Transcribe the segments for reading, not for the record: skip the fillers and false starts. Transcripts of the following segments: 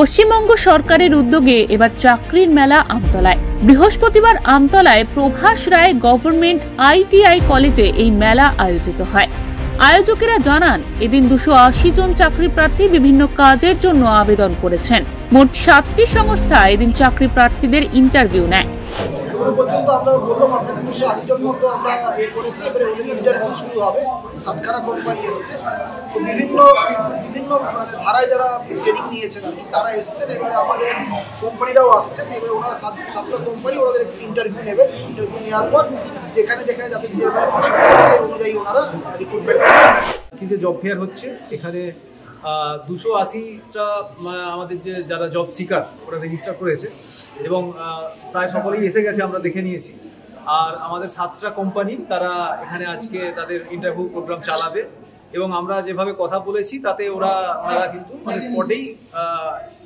পশ্চিমবঙ্গ সরকারের উদ্যোগে এবার চাকরির মেলা আমতলায়। বৃহস্পতিবার আমতলায় প্রভাস রায় গভর্নমেন্ট ITI কলেজে এই মেলা আয়োজিত হয়। আয়োজকেরা জানান, এদিন 280 জন চাকরি প্রার্থী বিভিন্ন কাজের জন্য আবেদন করেছেন। মোট 7টি সংস্থা এদিন চাকরি প্রার্থীদের ইন্টারভিউ নেয়। পর্যন্ত আমরা বললাম আপনাদের 280 জন মতো আমরা করেছি। এবারে ওদের ইন্টারভিউ শুরু হবে। 7খানা কোম্পানি এসছে, তো বিভিন্ন মানে ধারায় যারা ট্রেনিং নিয়েছেন আর কি তারা এসছেন। এবারে আমাদের কোম্পানিরাও আসছেন। এবারে ওনারা 7টা কোম্পানি ওনাদের ইন্টারভিউ নেবেন। ইন্টারভিউ নেওয়ার পর যেখানে যাদের যেভাবে পছন্দ হবে সেই অনুযায়ী ওনারা রিক্রুটমেন্ট করবেন। কি যে জব ফেয়ার হচ্ছে, এখানে 280টা আমাদের যে যারা জব সিকার ওরা রেজিস্টার করেছে এবং প্রায় সকলেই এসে গেছে, আমরা দেখে নিয়েছি। আর আমাদের 7টা কোম্পানি তারা এখানে আজকে তাদের ইন্টারভিউ প্রোগ্রাম চালাবে এবং আমরা যেভাবে কথা বলেছি তাতে ওরা কিন্তু স্পটেই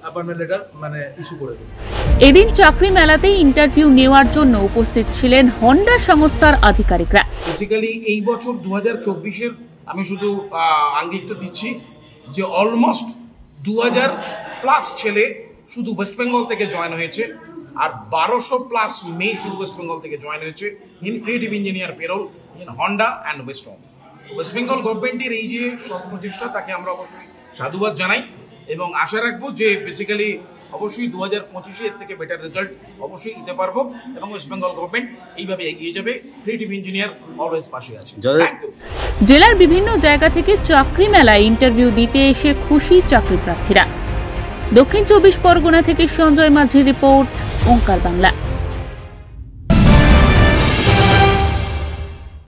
অ্যাপয়েন্টমেন্ট লেটার ইস্যু করে দেবে। এদিন চাকরি মেলাতে ইন্টারভিউ নেওয়ার জন্য উপস্থিত ছিলেন হন্ডা সংস্থার আধিকারিকরা। বেসিক্যালি এই বছর 2024-এর আমি শুধু আঙ্গিকটা দিচ্ছি যে অলমোস্ট 2000+ ছেলে শুধু ওয়েস্ট বেঙ্গল থেকে জয়েন হয়েছে, আর 1200+ মেয়ে শুধু ওয়েস্ট বেঙ্গল থেকে জয়েন হয়েছে in creative engineer payroll in Honda and West Bengal গভর্নমেন্টের এই যে সৎ প্রচেষ্টা তাকে আমরা অবশ্যই সাধুবাদ জানাই এবং আশা রাখবো যে বেসিক্যালি অবশ্যই 2025-এ এর থেকে বেটার রেজাল্ট অবশ্যই দিতে পারবো এবং ওয়েস্ট বেঙ্গল গভর্নমেন্ট এইভাবে এগিয়ে যাবে। ক্রিয়েটিভ ইঞ্জিনিয়ার অলওয়েজ পাশে আছে। জেলার বিভিন্ন জায়গা থেকে চাকরি মেলায় ইন্টারভিউ দিতে এসে খুশি চাকরি প্রার্থীরা। দক্ষিণ 24 পরগনা থেকে সঞ্জয় মাঝির রিপোর্ট, ওঙ্কার বাংলা।